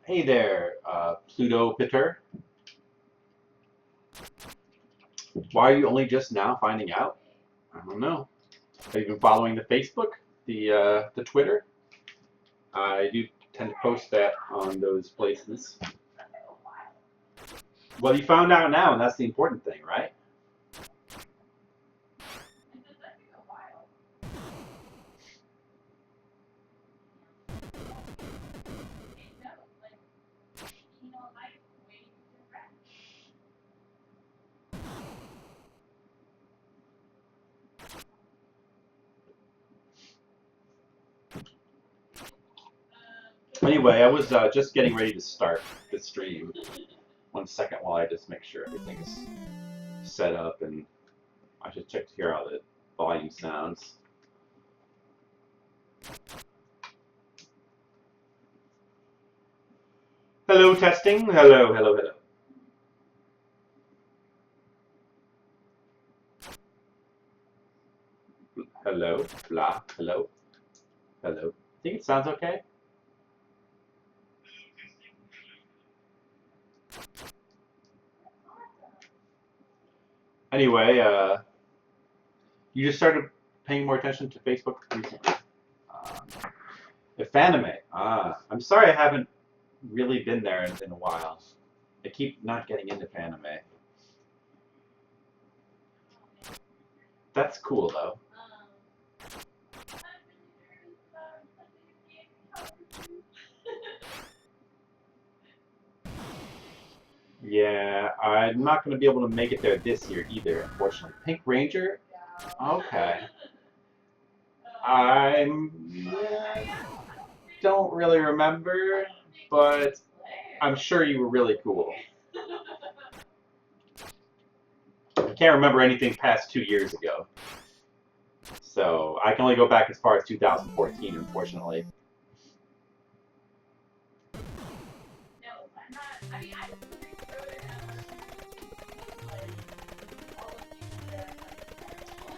Hey there, Pluto Pitter. Why are you only just now finding out? I don't know. Have you been following the Facebook, the Twitter? I do tend to post that on those places. Well, you found out now, and that's the important thing, right? Anyway, I was just getting ready to start the stream. 1 second while I just make sure everything is set up, and I should check to hear how the volume sounds. Hello, testing. Hello, hello, hello. Hello, blah, hello, hello. Think it sounds okay? Anyway, you just started paying more attention to Facebook recently. If anime, I'm sorry I haven't really been there in a while. I keep not getting into anime. That's cool though. Yeah, I'm not going to be able to make it there this year either, unfortunately. Pink Ranger? Okay. Don't really remember, but I'm sure you were really cool. I can't remember anything past 2 years ago. So I can only go back as far as 2014, unfortunately.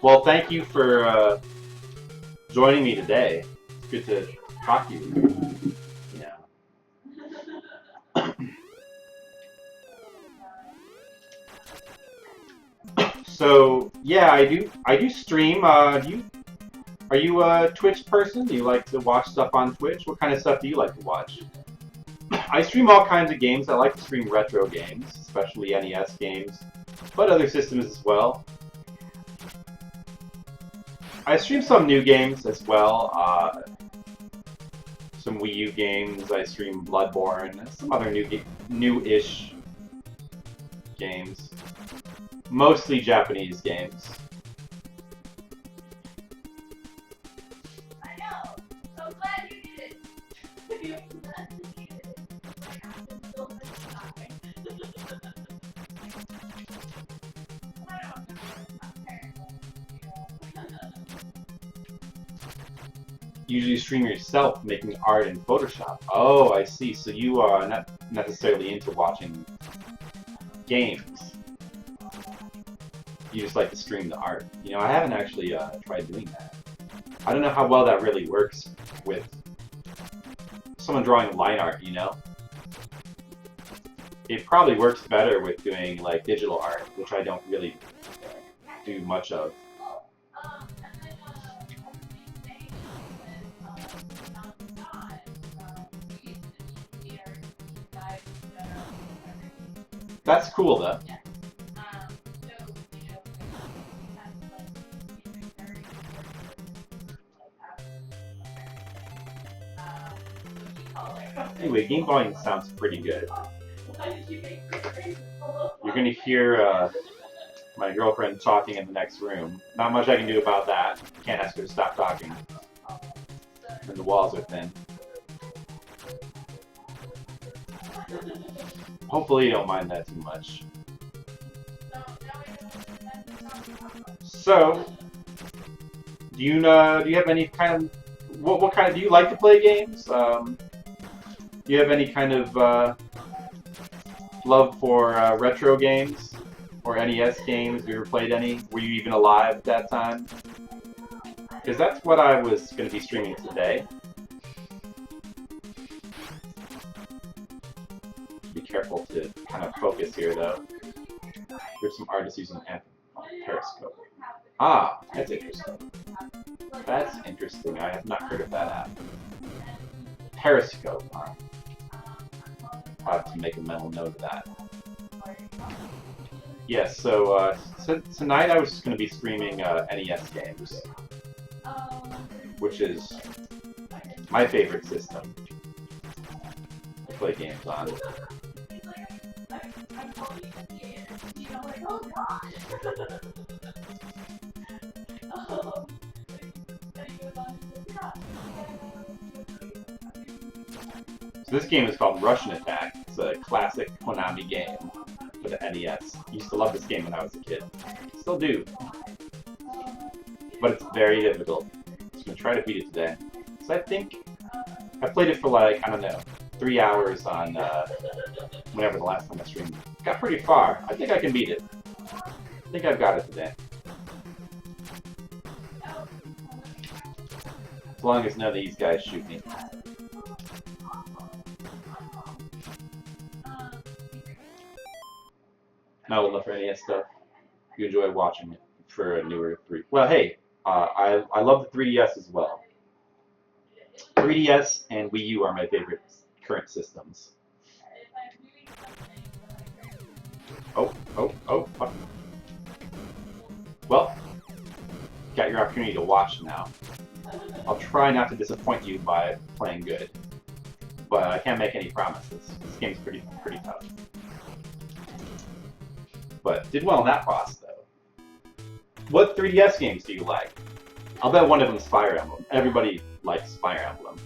Well, thank you for joining me today. It's good to talk to you. So yeah, I do stream. Are you a Twitch person? Do you like to watch stuff on Twitch? What kind of stuff do you like to watch? I stream all kinds of games. I like to stream retro games, especially NES games, but other systems as well. I stream some new games as well. Some Wii U games. I stream Bloodborne. Some other new-ish games. Mostly Japanese games. I know. So glad you did it. Usually stream yourself making art in Photoshop. Oh, I see. So you are not necessarily into watching games. You just like to stream the art. You know, I haven't actually tried doing that. I don't know how well that really works with someone drawing line art, you know? It probably works better with doing like digital art, which I don't really do much of. That's cool though. Anyway, game volume sounds pretty good. You're gonna hear my girlfriend talking in the next room. Not much I can do about that. Can't ask her to stop talking. And the walls are thin. Hopefully you don't mind that too much. So, do you have any kind of what kind of do you like to play games? Do you have any kind of love for retro games or NES games? Have you ever played any? Were you even alive at that time? Because that's what I was going to be streaming today. careful to kind of focus here, though. There's some artists using Periscope. Ah, that's interesting. That's interesting. I have not heard of that app. Periscope, huh? I'll have to make a mental note of that. Yes, so tonight I was just going to be streaming NES games, which is my favorite system to play games on. So this game is called Russian Attack. It's a classic Konami game for the NES. Used to love this game when I was a kid. Still do. But it's very difficult. I'm going to try to beat it today. So I think I played it for like, I don't know, 3 hours on whenever the last time I streamed. Got pretty far. I think I can beat it. I think I've got it today. As long as none of these guys shoot me. Not old enough for NES stuff. You enjoy watching it for a newer 3. Well, hey, I love the 3DS as well. 3DS and Wii U are my favorite current systems. Oh, fuck. Well, got your opportunity to watch now. I'll try not to disappoint you by playing good, but I can't make any promises. This game's pretty tough. But did well in that boss, though. What 3DS games do you like? I'll bet one of them's Fire Emblem. Everybody likes Fire Emblem.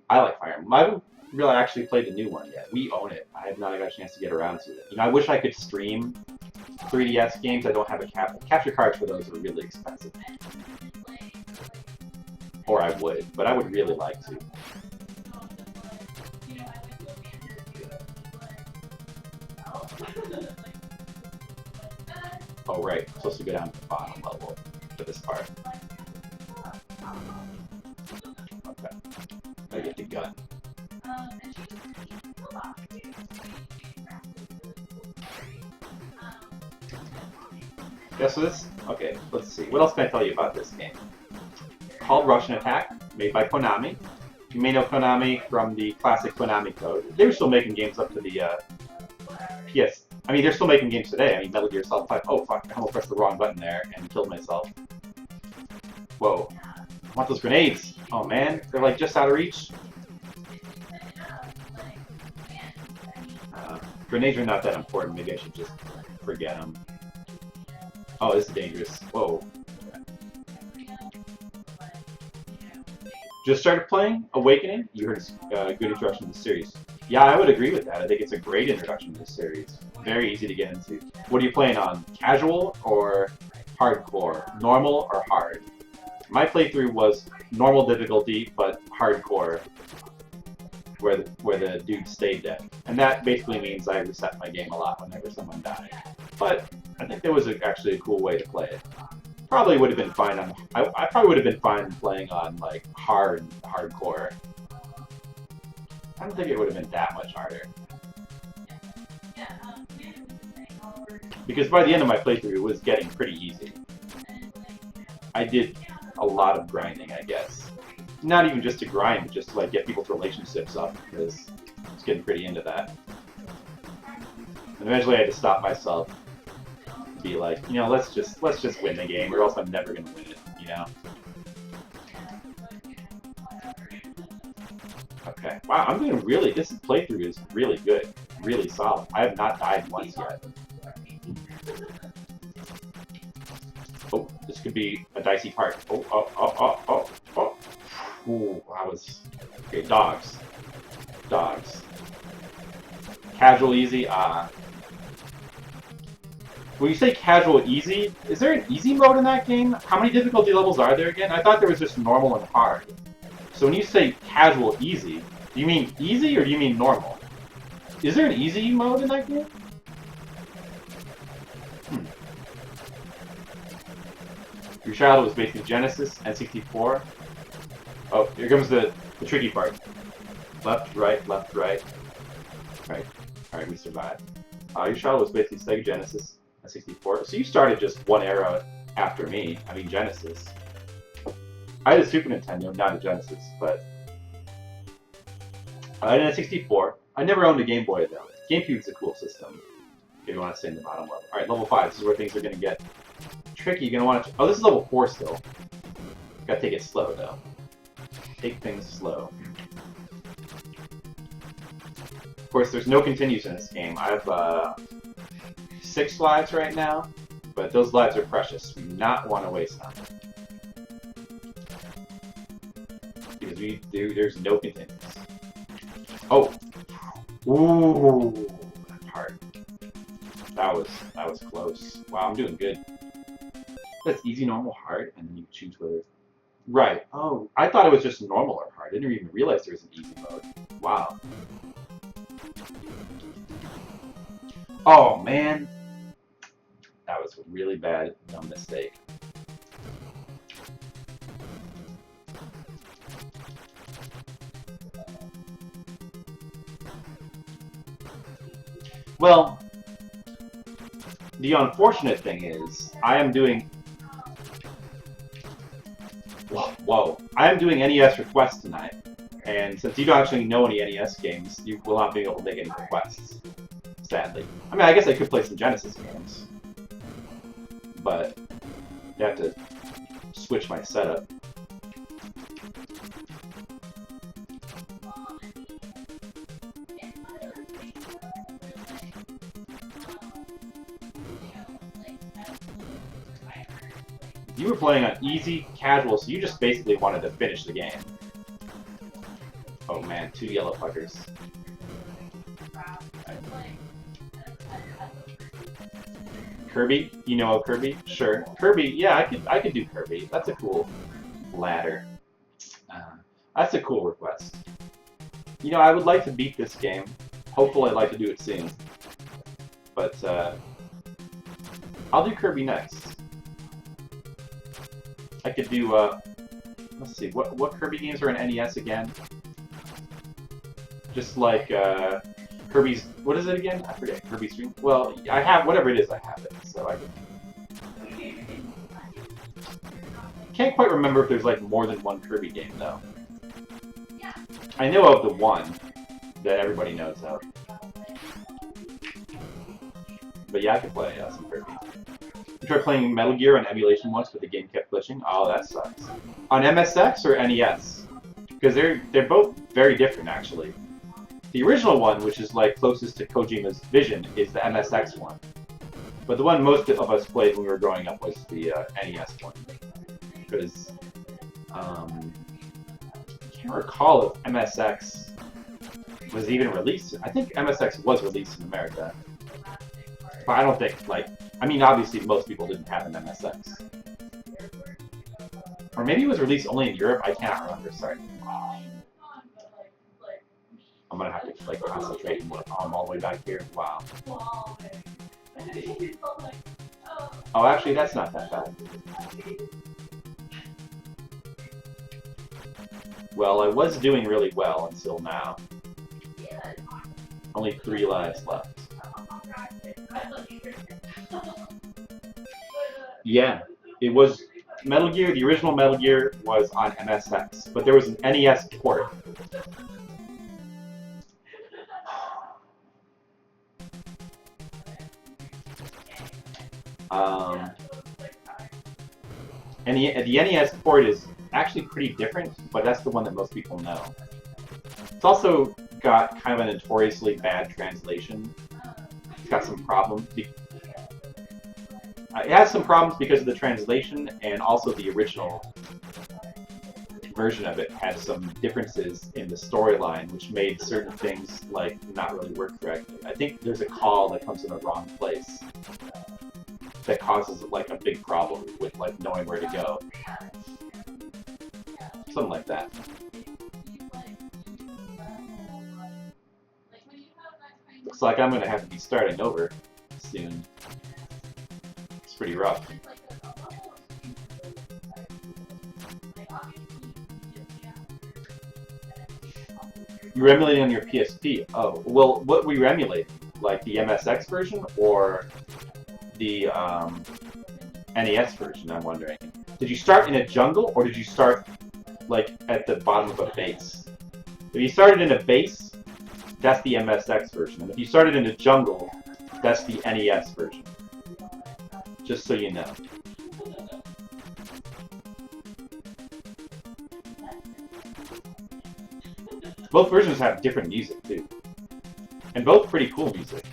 I like Fire Emblem. I haven't really actually played the new one yet. We own it. I have not got a chance to get around to it. You know, I wish I could stream 3DS games. I don't have a capture cards for those are really expensive. Or I would, but I would really like to. Oh right, I'm supposed to go down to the bottom level for this part. Okay. Gotta get the gun. Guess this? Okay, let's see. What else can I tell you about this game? Called Russian Attack, made by Konami. You may know Konami from the classic Konami code. They were still making games up to the PS. I mean, they're still making games today. I mean, Metal Gear Solid 5. Oh, fuck. I almost pressed the wrong button there and killed myself. Whoa. I want those grenades. Oh, man. They're, like, just out of reach. Grenades are not that important. Maybe I should just forget them. Oh, this is dangerous. Whoa. Just started playing Awakening? You heard a good introduction to the series. Yeah, I would agree with that. I think it's a great introduction to the series. Very easy to get into. What are you playing on? Casual or hardcore? Normal or hard? My playthrough was normal difficulty, but hardcore, where the dude stayed dead. And that basically means I reset my game a lot whenever someone died. But I think there was actually a cool way to play it. Probably would have been fine on. I probably would have been fine playing on like hardcore. I don't think it would have been that much harder. Because by the end of my playthrough, it was getting pretty easy. I did a lot of grinding, I guess. Not even just to grind, but just to like get people's relationships up, because I was getting pretty into that. And eventually I had to stop myself and be like, you know, let's just win the game, or else I'm never gonna win it, you know? Okay. Wow, I'm doing really, this playthrough is really good. Really solid. I have not died once yet. Oh, this could be a dicey part. Oh. Ooh, that was... Okay, dogs. Dogs. Casual easy, When you say casual easy, is there an easy mode in that game? How many difficulty levels are there again? I thought there was just normal and hard. So when you say casual easy, do you mean easy or do you mean normal? Is there an easy mode in that game? Your childhood was based in Genesis, N64. Oh, here comes the tricky part. Left, right, left, right. Right. Alright, we survived. Your child was basically Sega Genesis at 64. So you started just one era after me. I mean, Genesis. I had a Super Nintendo, not a Genesis, but I had a 64. I never owned a Game Boy, though. GameCube's a cool system, if you want to stay in the bottom level. Alright, level 5. This is where things are going to get tricky. You're going to want to... Oh, this is level 4 still. Gotta take it slow, though. Take things slow. Of course, there's no continues in this game. I have 6 lives right now, but those lives are precious. We do not want to waste them. Because there's no continues. Oh! Ooh! That part. That was close. Wow, I'm doing good. That's easy, normal, hard, and then you choose whether... Right. Oh, I thought it was just normal or hard. I didn't even realize there was an easy mode. Wow. Oh, man. That was a really bad, dumb mistake. Well, the unfortunate thing is, I am doing... Whoa. I am doing NES requests tonight. And since you don't actually know any NES games, you will not be able to make any requests. Sadly. I mean, I guess I could play some Genesis games. But you have to switch my setup. You were playing on easy, casual, so you just basically wanted to finish the game. Oh man, 2 yellow fuckers. Kirby? You know Kirby? Sure. Kirby, yeah, I could do Kirby. That's a cool ladder. That's a cool request. You know, I would like to beat this game. Hopefully I'd like to do it soon. But, I'll do Kirby next. I could do, let's see, what Kirby games are in NES again? Just like, Kirby's, what is it again? I forget, Kirby's Dream? Well, I have, whatever it is, I have it, so I can... Can't quite remember if there's, like, more than one Kirby game, though. I know of the one that everybody knows of. But yeah, I could play some Kirby. I tried playing Metal Gear on emulation once, but the game kept glitching. Oh, that sucks. On MSX or NES? Because they're both very different, actually. The original one, which is like closest to Kojima's vision, is the MSX one. But the one most of us played when we were growing up was the NES one. Because I can't recall if MSX was even released. I think MSX was released in America. But I don't think, like, I mean, obviously most people didn't have an MSX. Or maybe it was released only in Europe, I cannot remember, sorry. I'm gonna have to, like, concentrate and work. I'm all the way back here. Wow. Oh, actually, that's not that bad. Well, I was doing really well until now. Only 3 lives left. Yeah, it was Metal Gear. The original Metal Gear was on MSX, but there was an NES port. And the NES port is actually pretty different, but that's the one that most people know. It's also got kind of a notoriously bad translation. It's got some problems. It has some problems because of the translation, and also the original version of it had some differences in the storyline, which made certain things, like, not really work correctly. I think there's a call that comes in the wrong place that causes, like, a big problem with, like, knowing where to go. Something like that. Looks like I'm gonna have to be starting over soon. It's pretty rough. You were emulating on your PSP. Oh, well, what were you emulating? Like the MSX version or the NES version, I'm wondering. Did you start in a jungle or did you start like at the bottom of a base? If you started in a base, that's the MSX version. And if you started in a jungle, that's the NES version. Just so you know. Both versions have different music too. And both pretty cool music.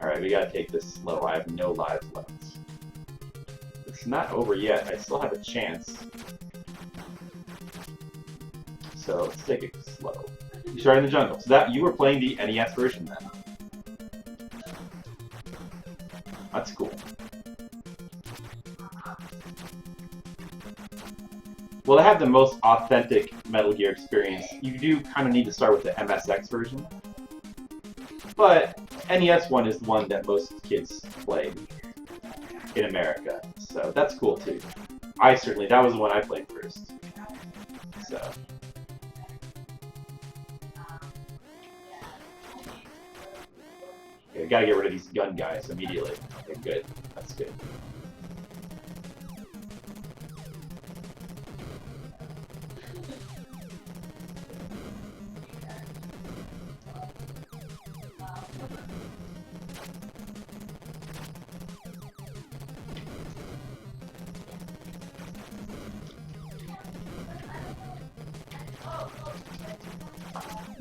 Alright, we gotta take this slow. I have no lives left. It's not over yet. I still have a chance. So let's take it slow. You started in the jungle. So that you were playing the NES version then. That's cool. Well, to have the most authentic Metal Gear experience, you do kind of need to start with the MSX version. But NES one is the one that most kids play in America, so that's cool too. That was the one I played first. So. Okay, gotta get rid of these gun guys immediately. Okay, good. That's good.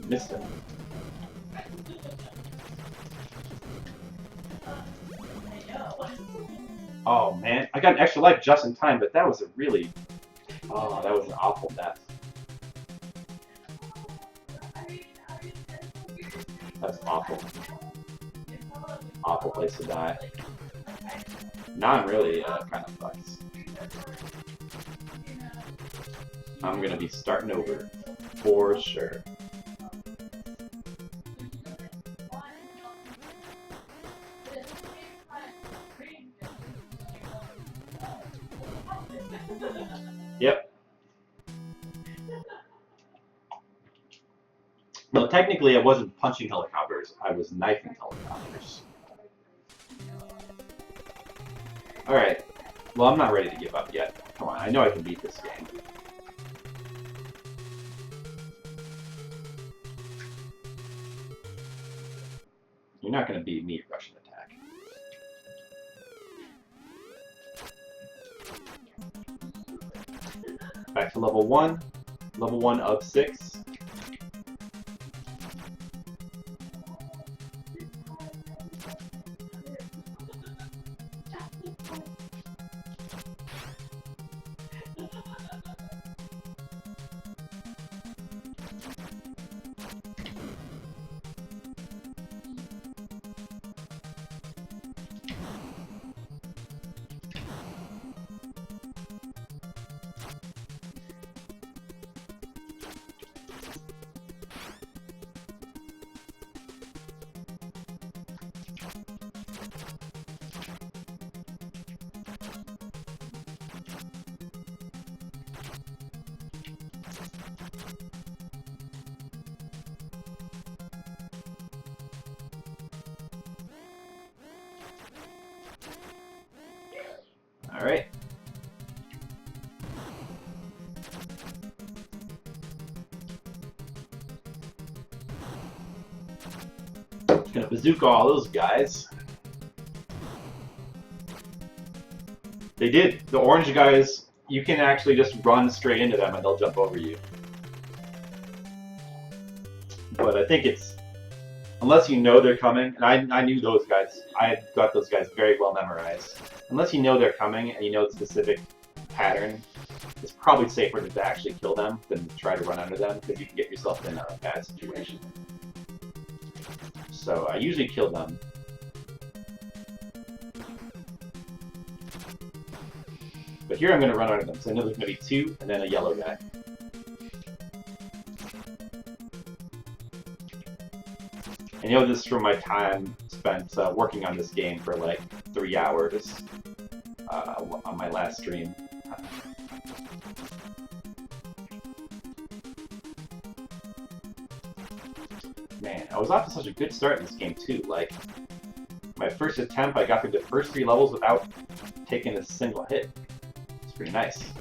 Missed him. Oh man, I got an extra life just in time, but that was a really... Oh, that was an awful death. That's awful. Awful place to die. Now I'm really kind of fucked. I'm gonna be starting over. For sure. Yep. Well, technically I wasn't punching helicopters, I was knifing helicopters. Alright. Well, I'm not ready to give up yet. Come on, I know I can beat this game. You're not going to beat me at Russian attack. Back to level 1. Level 1 of 6. Alright. Just gonna bazooka all those guys. They did. The orange guys, you can actually just run straight into them and they'll jump over you. But I think it's... Unless you know they're coming, and I knew those guys, I had got those guys very well memorized. Unless you know they're coming and you know the specific pattern, it's probably safer to actually kill them than to try to run under them, because you can get yourself in a bad situation. So I usually kill them. But here I'm going to run under them, so I know there's going to be 2 and then a yellow guy. I know this from my time spent working on this game for like 3 hours on my last stream. Man, I was off to such a good start in this game too. Like, my first attempt, I got through the first 3 levels without taking a single hit. It's pretty nice.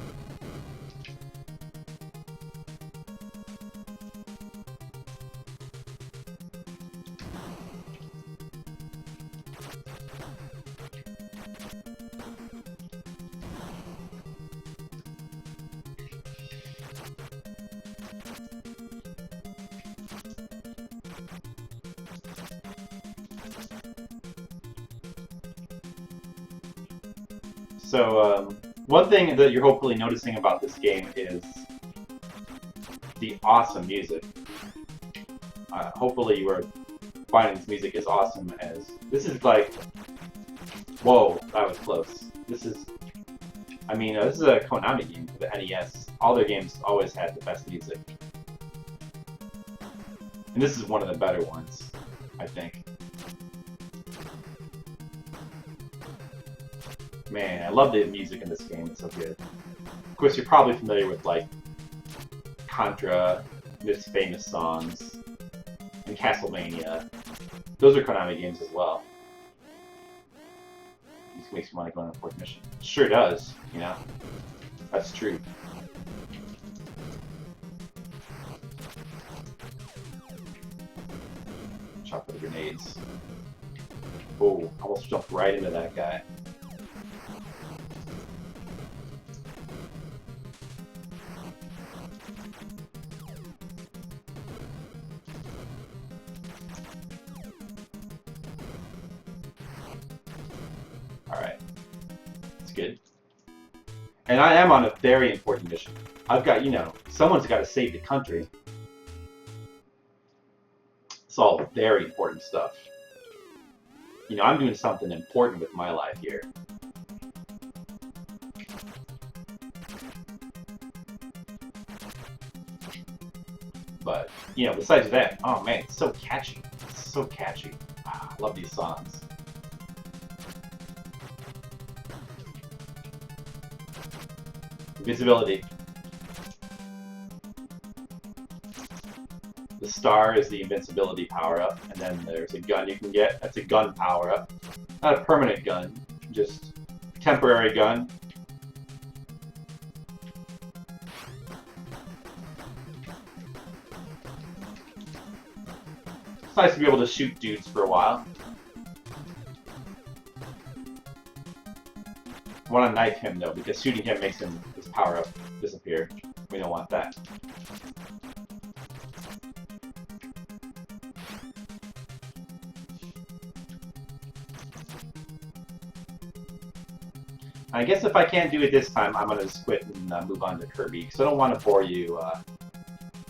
So, one thing that you're hopefully noticing about this game is the awesome music. Hopefully you are finding this music as awesome as... This is like... Whoa, that was close. This is... I mean, this is a Konami game for the NES. All their games always had the best music. And this is one of the better ones, I think. Man, I love the music in this game. It's so good. Of course, you're probably familiar with, like, Contra, Miss Famous Songs, and Castlevania. Those are Konami games as well. This makes me want to go on a 4th mission. It sure does, you know? That's true. Chop with the grenades. Oh, almost jumped right into that guy. Alright. That's good. And I am on a very important mission. I've got, you know, someone's got to save the country. It's all very important stuff. You know, I'm doing something important with my life here. But, you know, besides that, oh man, it's so catchy. It's so catchy. Ah, I love these songs. Invisibility. The star is the invincibility power-up, and then there's a gun you can get. That's a gun power-up. Not a permanent gun, just a temporary gun. It's nice to be able to shoot dudes for a while. I want to knife him, though, because shooting him makes his power-up disappear. We don't want that. I guess if I can't do it this time, I'm going to just quit and move on to Kirby, because I don't want to bore you.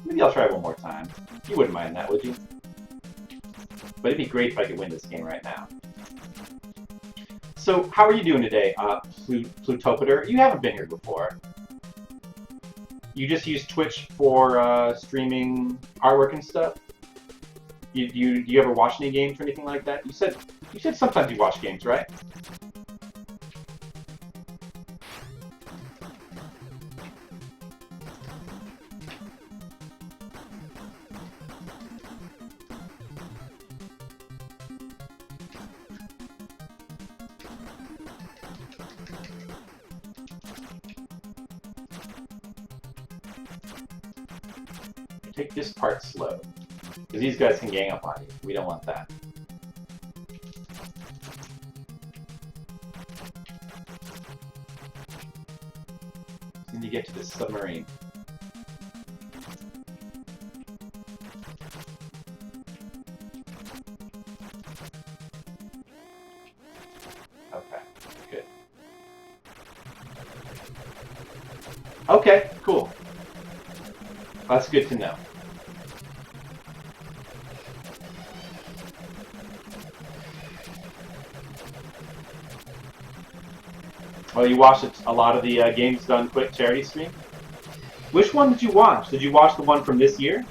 Maybe I'll try one more time. You wouldn't mind that, would you? But it'd be great if I could win this game right now. So, how are you doing today, Plutopater? You haven't been here before. You just use Twitch for streaming artwork and stuff? Do you ever watch any games or anything like that? You said sometimes you watch games, right? Take this part slow, because these guys can gang up on you. We don't want that. Just need to get to this submarine. Okay, good. Okay, cool. That's good to know. Oh, you watched a lot of the Games Done Quick charity stream? Which one did you watch? Did you watch the one from this year?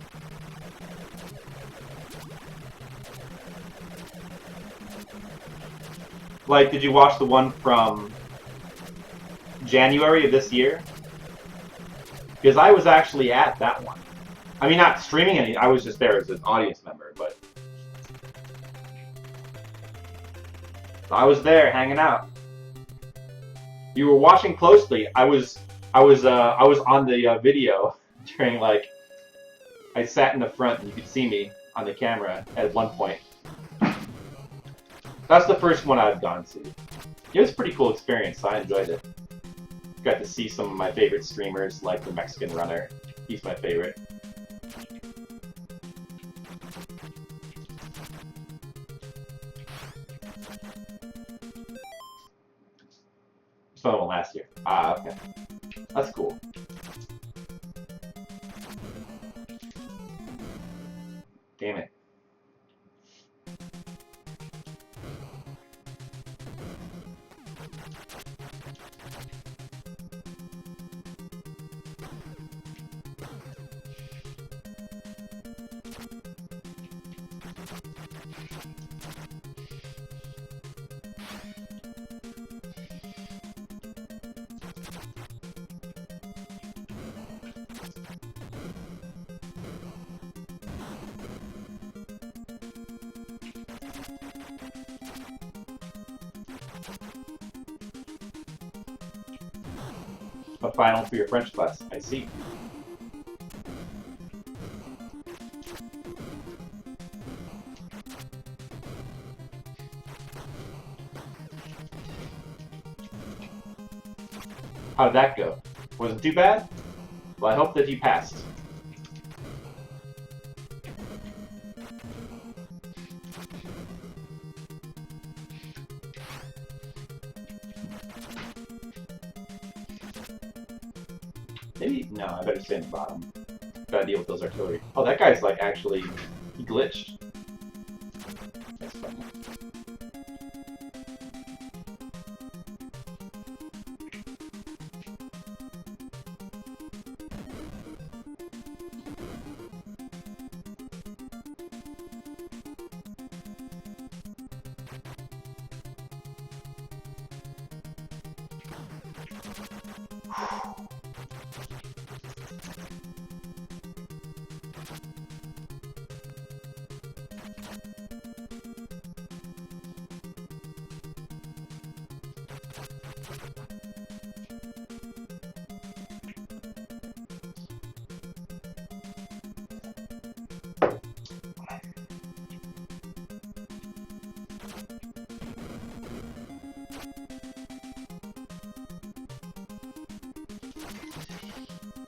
Like, did you watch the one from January of this year? Because I was actually at that one. I mean, not streaming any, I was just there as an audience member. but I was there hanging out. You were watching closely. I was on the video during like I sat in the front and you could see me on the camera at one point. That's the first one I've gone to. It was a pretty cool experience. So I enjoyed it. Got to see some of my favorite streamers, like the Mexican Runner. He's my favorite. Saw one last year. Ah, okay. That's cool. Damn it. A final for your French class. I see. How did that go? Wasn't too bad? Well, I hope that you passed. Maybe, no, I better stay in the bottom. Gotta deal with those artillery. Oh, that guy's like actually, he glitched. That's funny.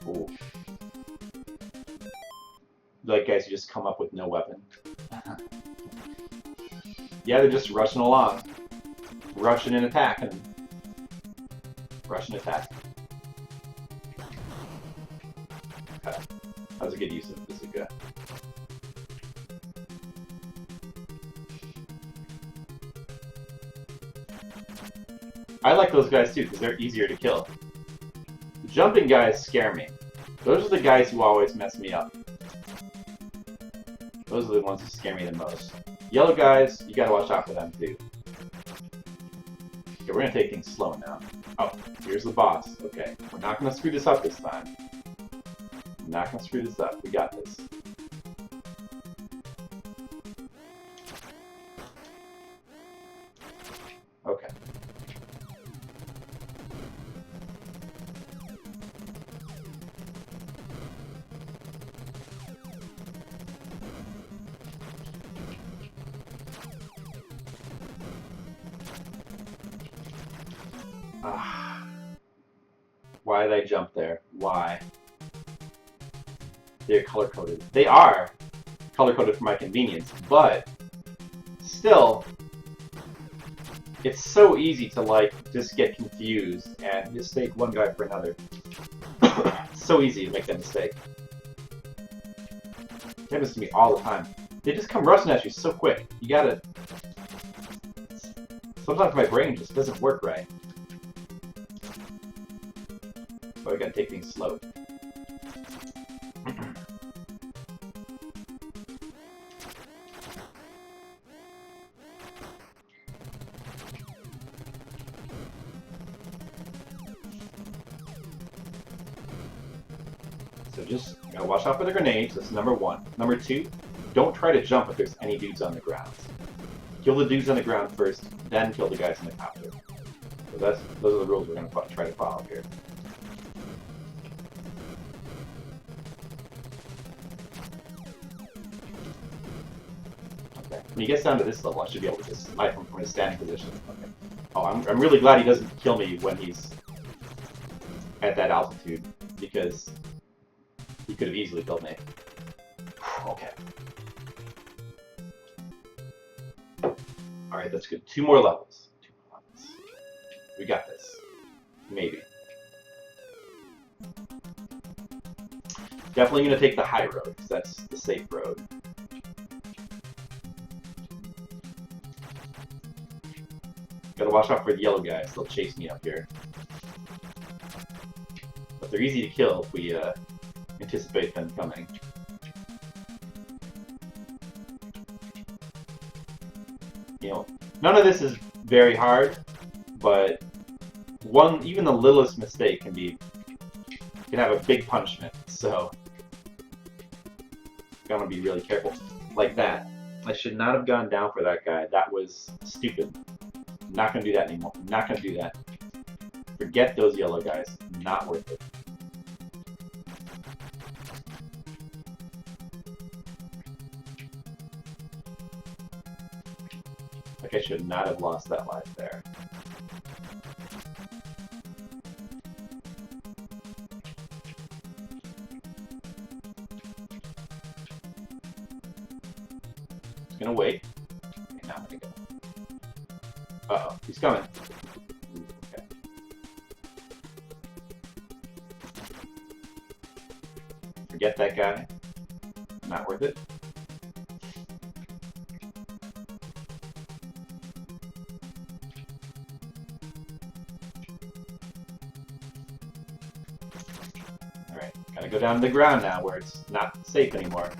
Ooh. Like guys who just come up with no weapon. Yeah, they're just rushing along. Rushing and attacking. Rush and attack. Okay. That was a good use of bazooka. I like those guys too, because they're easier to kill. The jumping guys scare me. Those are the guys who always mess me up. Those are the ones who scare me the most. Yellow guys, you gotta watch out for them too. Okay, we're gonna take things slow now. Oh, here's the boss. Okay, we're not gonna screw this up this time. We're not gonna screw this up. We got this. Okay. Why did I jump there? Why? They're color-coded. They are color-coded for my convenience, but still, it's so easy to like just get confused and mistake one guy for another. It's so easy to make that mistake. It happens to me all the time. They just come rushing at you so quick. You gotta... Sometimes my brain just doesn't work right. So I gotta take things slow. So just gotta watch out for the grenades. That's number one. Number two, don't try to jump if there's any dudes on the ground. Kill the dudes on the ground first, then kill the guys in the copter. So those are the rules we're going to try to follow here. Okay. When he gets down to this level, I should be able to just snipe him from his standing position. Okay. Oh, I'm really glad he doesn't kill me when he's at that altitude, because he could have easily killed me. Okay. Alright, that's good. 2 more levels. 2 more levels. We got this. Maybe. Definitely going to take the high road, because that's the safe road. Gotta watch out for the yellow guys. They'll chase me up here. But they're easy to kill if we anticipate them coming. You know, none of this is very hard, but even the littlest mistake can have a big punishment. So I'm gonna be really careful. Like that. I should not have gone down for that guy. That was stupid. I'm not gonna do that anymore. I'm not gonna do that. Forget those yellow guys. Not worth it. Like, I should not have lost that life there. Just gonna wait. Okay, now I'm gonna go. Uh-oh, he's coming. Okay. Forget that guy. Not worth it. Alright, gotta go down to the ground now where it's not safe anymore.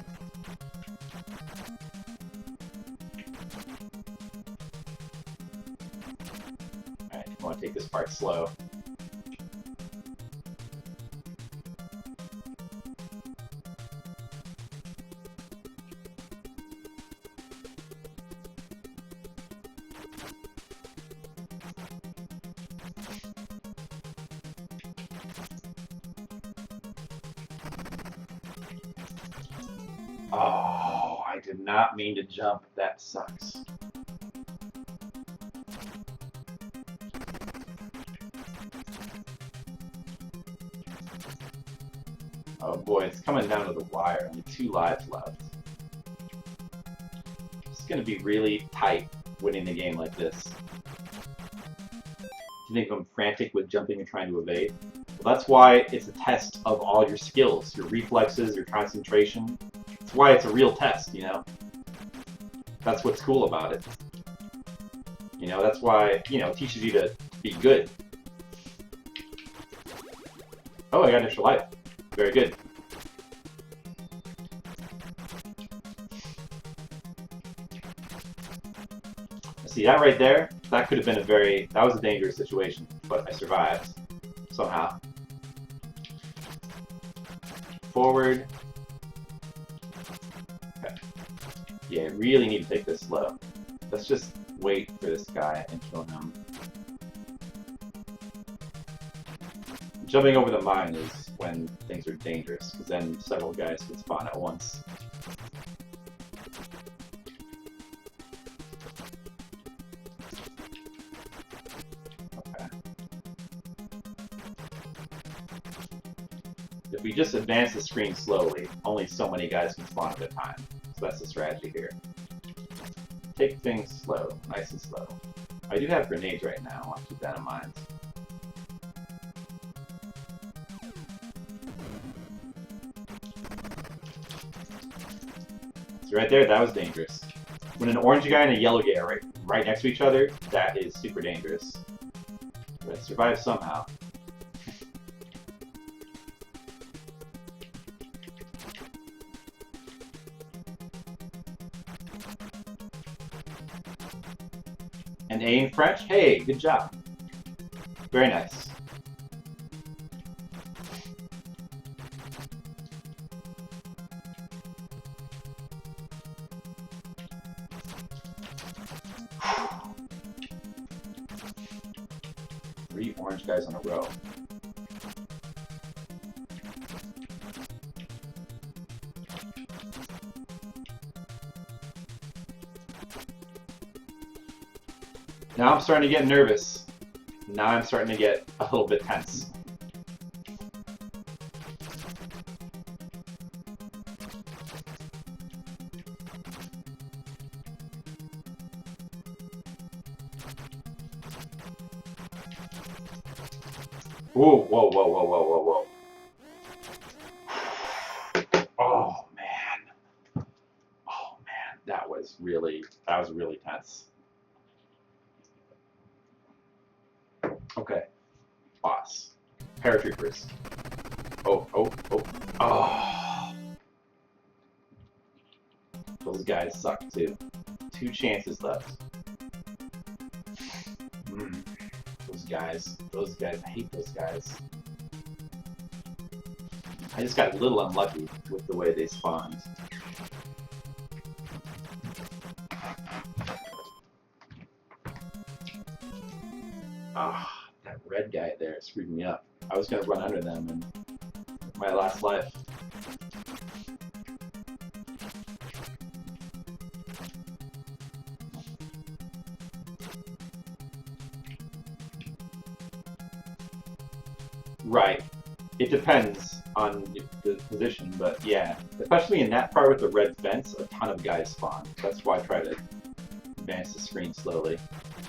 Alright, I want to take this part slow. Oh, I did not mean to jump. That sucks. Oh boy, it's coming down to the wire. Only 2 lives left. It's gonna be really tight winning the game like this. Do you think I'm frantic with jumping and trying to evade? Well, that's why it's a test of all your skills, your reflexes, your concentration. That's why it's a real test, you know? That's what's cool about it. You know, that's why, you know, it teaches you to be good. Oh, I got an extra life. Very good. See, that right there, that could have been that was a dangerous situation, but I survived. Somehow. Forward. Okay. Yeah, I really need to take this slow. Let's just wait for this guy and kill him. Jumping over the mine is when things are dangerous, because then several guys can spawn at once. Okay. If we just advance the screen slowly, only so many guys can spawn at a time. So that's the strategy here. Take things slow, nice and slow. I do have grenades right now, I'll keep that in mind. So right there, that was dangerous. When an orange guy and a yellow guy are right next to each other, that is super dangerous. But I survived somehow. An A in French? Hey, good job. Very nice. Three orange guys in a row. Now I'm starting to get nervous. Now I'm starting to get a little bit tense. Whoa, whoa, whoa, whoa, whoa, whoa, whoa. Oh, man. Oh, man. That was really tense. Okay. Boss. Paratroopers. Oh, oh, oh. Oh. Those guys suck, too. 2 chances left. Those guys, I hate those guys. I just got a little unlucky with the way they spawned. Ah, that red guy there screwed me up. I was gonna run under them in my last life. Right. It depends on the position, but yeah. Especially in that part with the red fence, a ton of guys spawn. That's why I try to advance the screen slowly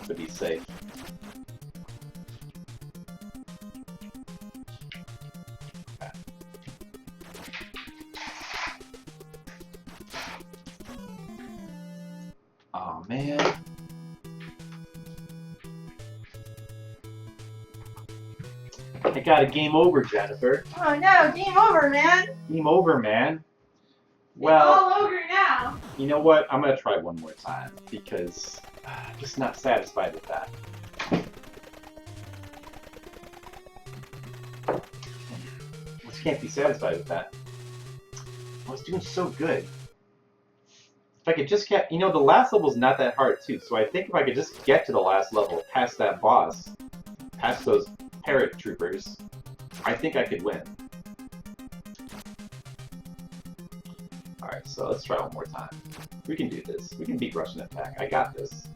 to be safe. Okay. Oh man. I got a game over, Jennifer. Oh no, game over, man. Game over, man. It's Well, all over now. you know what? I'm gonna try one more time because I'm just not satisfied with that. Just can't be satisfied with that. I was doing so good. If I could just get, the last level's not that hard too. So I think if I could just get to the last level, past that boss, past those paratroopers, I think I could win. Alright, so let's try one more time. We can do this. We can beat Russian attack. I got this.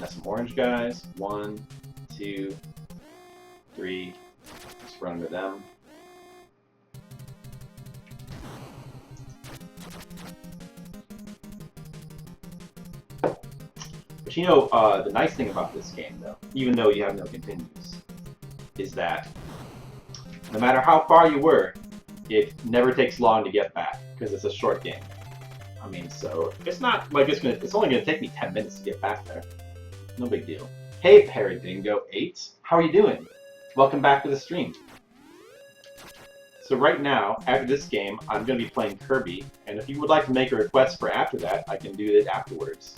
Got some orange guys. 1, 2, 3. Just run into them. But the nice thing about this game, though, even though you have no continues, is that no matter how far you were, it never takes long to get back because it's a short game. I mean, so it's not like it's only gonna take me 10 minutes to get back there. No big deal. Hey, Paradingo8, how are you doing? Welcome back to the stream. So right now, after this game, I'm going to be playing Kirby, and if you would like to make a request for after that, I can do it afterwards.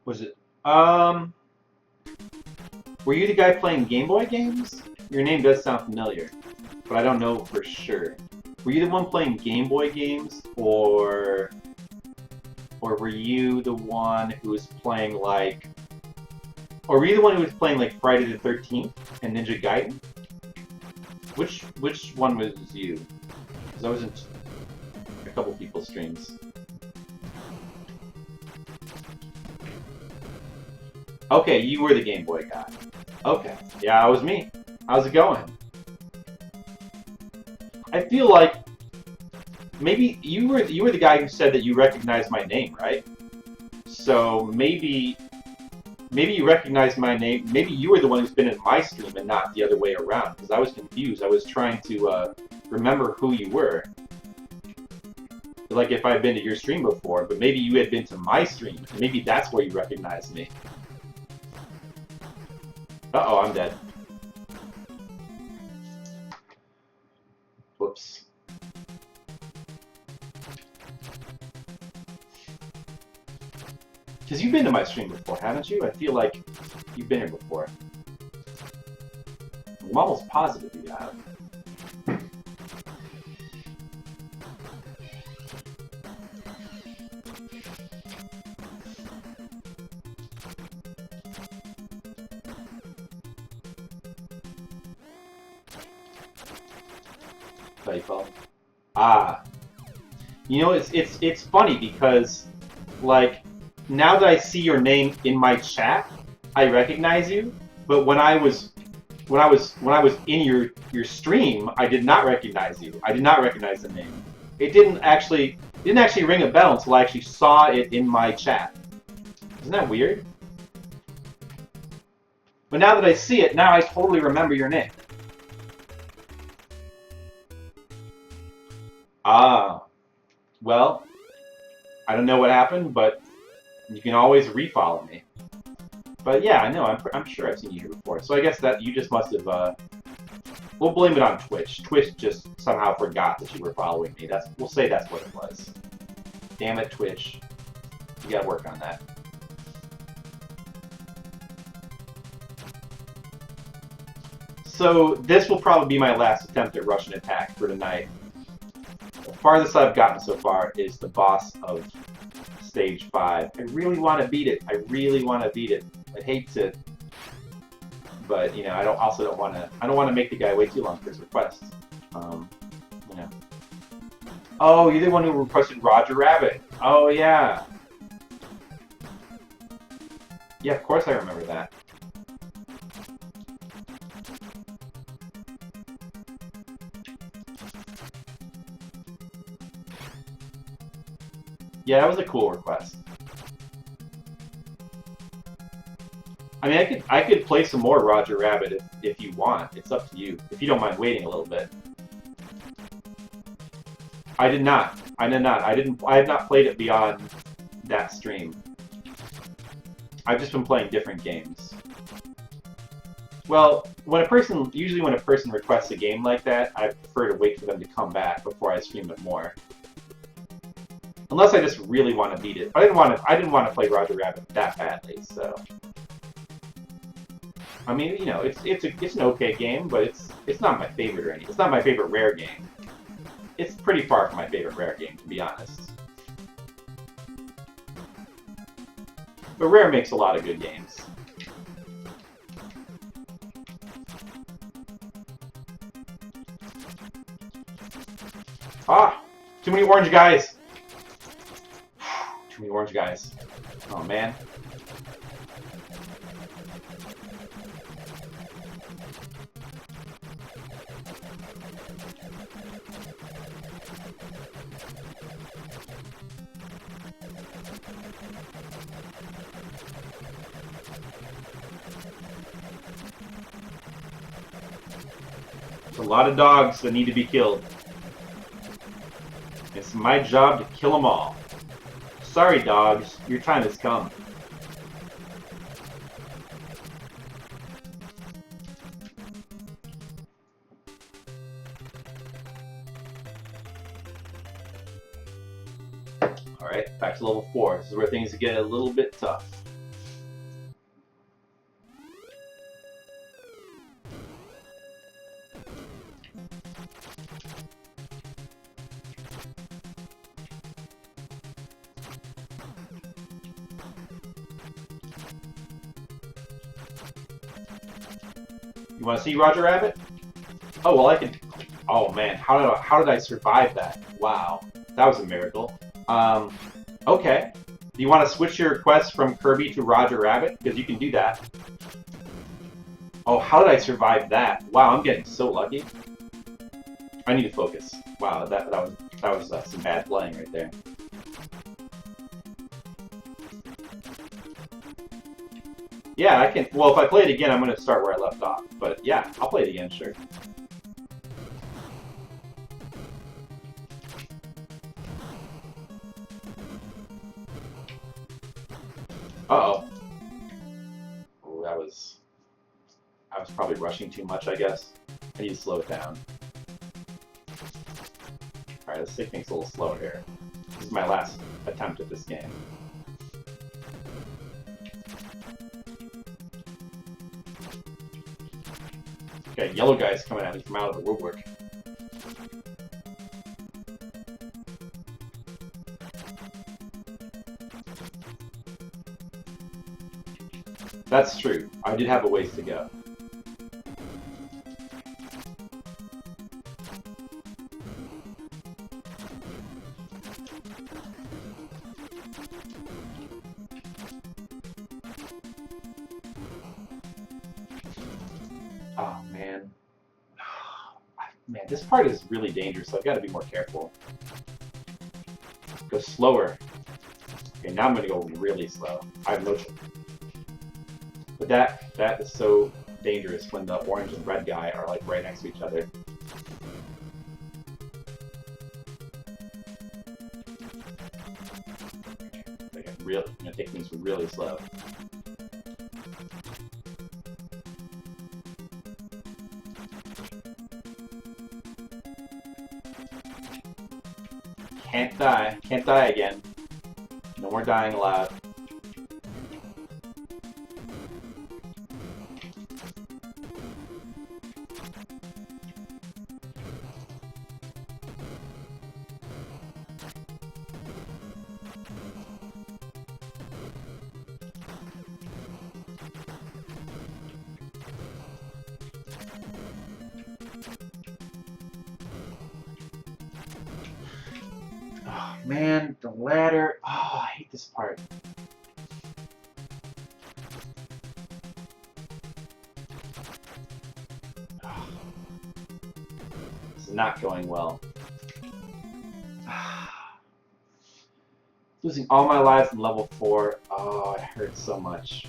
Was it? Were you the guy playing Game Boy games? Your name does sound familiar, but I don't know for sure. Were you the one playing Game Boy games, or were you the one who was playing or were you the one who was playing like Friday the 13th and Ninja Gaiden? Which one was you? Because I was in a couple people's streams. Okay, you were the Game Boy guy. Okay, yeah, that was me. How's it going? I feel like maybe you were the guy who said that you recognized my name, right? So maybe you recognized my name. Maybe you were the one who's been in my stream and not the other way around. Because I was confused. I was trying to remember who you were. Like if I had been to your stream before, but maybe you had been to my stream. And maybe that's where you recognized me. Uh-oh, I'm dead. Whoops. Because you've been to my stream before, haven't you? I feel like you've been here before. I'm almost positive you have. Typo. Ah. You know, it's funny because, like, now that I see your name in my chat, I recognize you. But when I was in your stream, I did not recognize you. I did not recognize the name. It didn't actually ring a bell until I actually saw it in my chat. Isn't that weird? But now that I see it, now I totally remember your name. Ah. Well, I don't know what happened, but you can always refollow me. But yeah, I know, I'm sure I've seen you here before. So I guess that you just must have, we'll blame it on Twitch. Twitch just somehow forgot that you were following me. We'll say that's what it was. Damn it, Twitch. You gotta work on that. So this will probably be my last attempt at Russian attack for tonight. The farthest I've gotten so far is the boss of Stage 5. I really want to beat it. I really want to beat it. I'd hate to, but you know, I don't want to make the guy wait too long for his request. You know. Oh, you're the one who requested Roger Rabbit. Oh yeah. Yeah, of course I remember that. Yeah, that was a cool request. I mean, I could play some more Roger Rabbit if you want. It's up to you. If you don't mind waiting a little bit. I did not. I did not. I have not played it beyond that stream. I've just been playing different games. Well, usually when a person requests a game like that, I prefer to wait for them to come back before I stream it more. Unless I just really want to beat it. But I didn't want to play Roger Rabbit that badly, so. I mean, you know, it's an okay game, but it's not my favorite or anything. It's not my favorite Rare game. It's pretty far from my favorite Rare game, to be honest. But Rare makes a lot of good games. Ah! Too many orange guys! Too many orange guys. Oh, man. There's a lot of dogs that need to be killed. It's my job to kill them all. Sorry, dogs. Your time has come. Alright, back to level 4. This is where things get a little bit tough. You want to see Roger Rabbit? Oh, well, I can... Oh, man. How did I survive that? Wow. That was a miracle. Okay. Do you want to switch your quest from Kirby to Roger Rabbit? Because you can do that. Oh, how did I survive that? Wow, I'm getting so lucky. I need to focus. Wow, that was some bad playing right there. Yeah, I can. Well, if I play it again, I'm going to start where I left off. But yeah, I'll play it again, sure. Uh-oh. Oh, I was probably rushing too much, I guess. I need to slow it down. Alright, this thing's a little slow here. This is my last attempt at this game. Okay, yellow guy's coming at me from out of the woodwork. That's true. I did have a ways to go. Oh, man. Man, this part is really dangerous, so I've got to be more careful. Go slower. Okay, now I'm going to go really slow. I have no choice. But that is so dangerous when the orange and red guy are like right next to each other. Like I'm gonna take things really slow. Can't die. Can't die again. No more dying allowed. Oh man, the ladder. Oh, I hate this part. Oh, this is not going well. Losing all my lives in level 4. Oh, it hurts so much.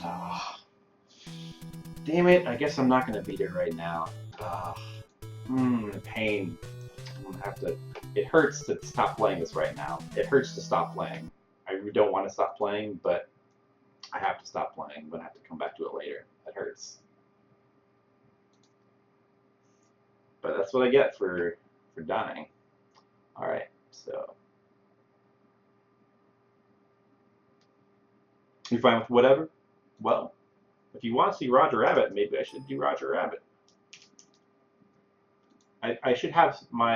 Oh, damn it, I guess I'm not gonna beat it right now. Pain. I'm gonna have to. It hurts to stop playing this right now. It hurts to stop playing. I really don't want to stop playing, but I have to stop playing. I'm gonna have to come back to it later. It hurts. But that's what I get for dying. All right, so you fine with whatever? Well, if you want to see Roger Rabbit, maybe I should do Roger Rabbit. I should have my